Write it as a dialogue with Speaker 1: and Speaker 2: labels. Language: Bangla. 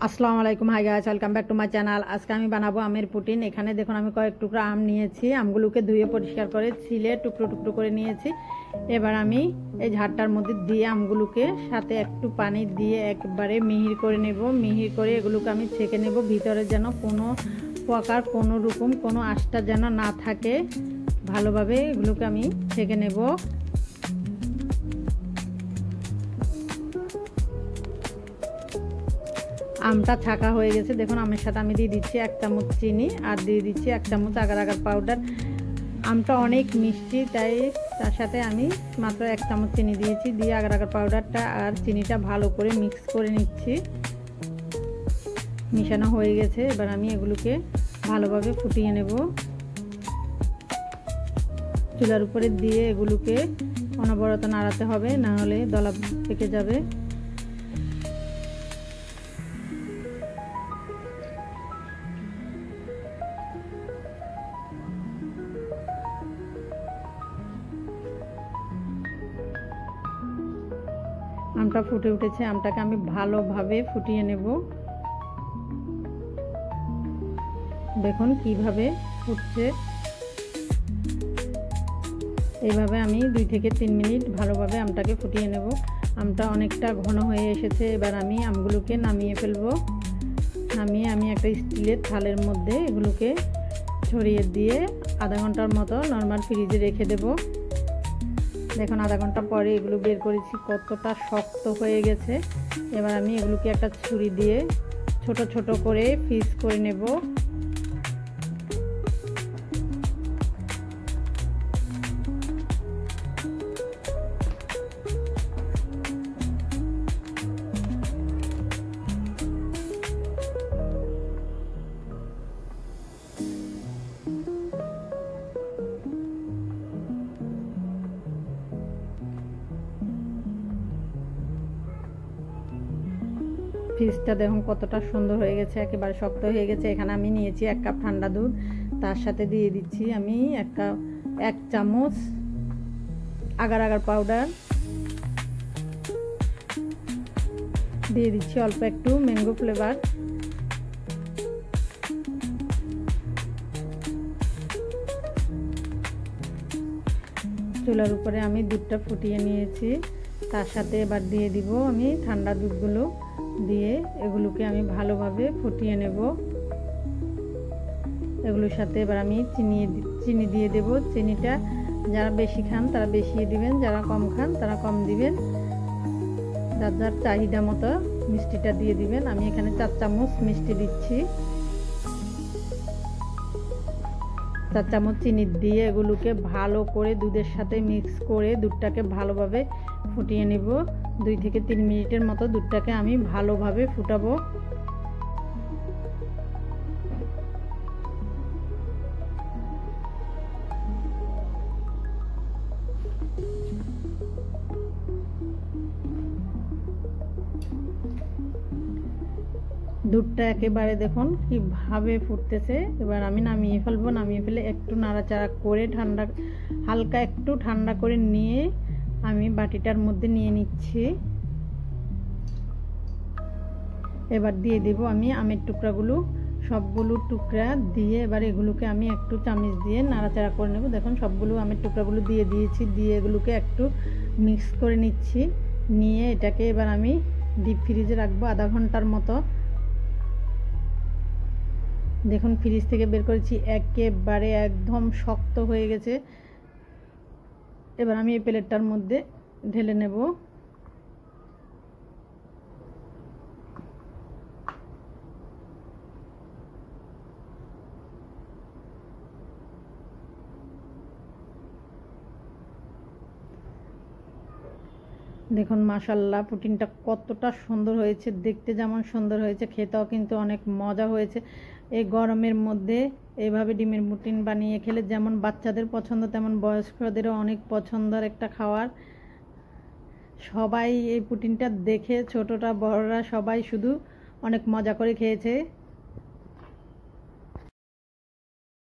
Speaker 1: আসসালামু আলাইকুম, hi guys, welcome back to my channel. আজকে আমি বানাবো আমের পুটিন। এখানে দেখুন আমি কয়েক টুকরা আম নিয়েছি। আমগুলোকে ধুয়ে পরিষ্কার করে ছিলে টুকরো টুকরো করে নিয়েছি। এবার আমি এই ঝাড়টার মধ্যে দিয়ে আমগুলোকে সাথে একটু পানি দিয়ে একবারে মিহির করে নেব। মিহির করে এগুলোকে আমি ছেঁকে নেব, ভিতরে যেন কোনো প্রকার কোনো রকম কোনো আঁশটা যেন না থাকে। ভালোভাবে এগুলোকে আমি ছেঁকে নেব। আমটা ছাকা হয়ে গেছে। দেখুন আমের সাথে আমি দিয়ে দিচ্ছি 1 চামচ চিনি আর দিয়ে দিচ্ছি 1 চামচ আগার আগার পাউডার। আমটা অনেক মিষ্টি, তাই তার সাথে আমি মাত্র 1 চামচ চিনি দিয়েছি। দিয়ে আগার আগার পাউডারটা আর চিনিটা ভালো করে মিক্স করে নিচ্ছি। মিশানো হয়ে গেছে। এবার আমি এগুলোকে ভালোভাবে ফুটিয়ে নেব। চুলার উপরে দিয়ে এগুলোকে অনবরত নাড়াতে হবে, না হলে দলা পেকে যাবে। আমটা ফুটে উঠেছে। আমটাকে আমি ভালোভাবে ফুটিয়ে নেব। দেখুন কিভাবে ফুটছে। এইভাবে আমি 2 থেকে 3 মিনিট ভালোভাবে আমটাকে ফুটিয়ে নেব। আমটা অনেকটা ঘন হয়ে এসেছে। এবার আমি আমগুলোকে নামিয়ে ফেলবো। নামিয়ে আমি একটা স্টিলের থালের মধ্যে এগুলোকে ছড়িয়ে দিয়ে আধা ঘন্টার মতো নর্মাল ফ্রিজে রেখে দেব। দেখুন আধা ঘন্টা পরে এগুলো বের করেছি, কতটা শক্ত হয়ে গেছে। এবার আমি এগুলোকে একটা ছুরি দিয়ে ছোট ছোট করে পিস করে নেব। ফিসটা দেখুন কতটা সুন্দর হয়ে গেছে, একেবারে শক্ত হয়ে গেছে। এখানে আমি নিয়েছি 1 কাপ ঠান্ডা দুধ। তার সাথে দিয়ে দিচ্ছি আমি 1 চামচ আগার আগার পাউডার। দিয়ে দিচ্ছি অল্প একটু ম্যাঙ্গো ফ্লেভার। চুলার উপরে আমি দুধটা ফুটিয়ে নিয়েছি। তার সাথে এবার দিয়ে দিব আমি ঠান্ডা দুধগুলো। দিয়ে এগুলোকে আমি ভালোভাবে ফুটিয়ে নেব। এগুলোর সাথে এবার আমি চিনি দিয়ে দেব। চিনিটা যারা বেশি খান তারা বেশি দিবেন, যারা কম খান তারা কম দিবেন। যার যার চাহিদা মতো মিষ্টিটা দিয়ে দিবেন। আমি এখানে 4 চামচ মিষ্টি দিচ্ছি। 4 চামচ চিনি দিয়ে এগুলোকে ভালো করে দুধের সাথে মিক্স করে দুধটাকে ভালোভাবে ফুটিয়ে নেব। 2 থেকে 3 মিনিটের মতো দুধটাকে আমি ভালোভাবে ফুটাবো। দুধটা একেবারে দেখুন কিভাবে ফুটতেছে। এবার আমি নামিয়ে ফেলবো। নামিয়ে ফেলে একটু নাড়াচাড়া করে হালকা একটু ঠান্ডা করে নিয়ে আমি বাটিটার মধ্যে নিয়ে নিচ্ছি। এবার দিয়ে দেব আমি আমের টুকরাগুলো, সবগুলো টুকরা দিয়ে এবার এগুলোকে আমি একটু চামচ দিয়ে নাড়াচাড়া করে নেব। দেখুন সবগুলো আমের টুকরাগুলো দিয়ে দিয়েছি। দিয়ে এগুলোকে একটু মিক্স করে নিচ্ছি। নিয়ে এটাকে এবার আমি ডিপ ফ্রিজে রাখবো আধা ঘন্টার মতো। দেখুন ফ্রিজ থেকে বের করেছি, একেবারে একদম শক্ত হয়ে গেছে। এবার আমি এই প্লেটটার মধ্যে ঢেলে নেব। দেখুন মাশাআল্লাহ পুটিনটা কতটা সুন্দর হয়েছে। দেখতে যেমন সুন্দর হয়েছে, খেতেও কিন্তু অনেক মজা হয়েছে। এই গরমের মধ্যে এইভাবে ডিমের পুটিন বানিয়ে খেলে যেমন বাচ্চাদের পছন্দ তেমন বয়স্কদেরও অনেক পছন্দের একটা খাবার। সবাই এই পুটিনটা দেখে ছোটটা বড়রা সবাই শুধু অনেক মজা করে খেয়েছে।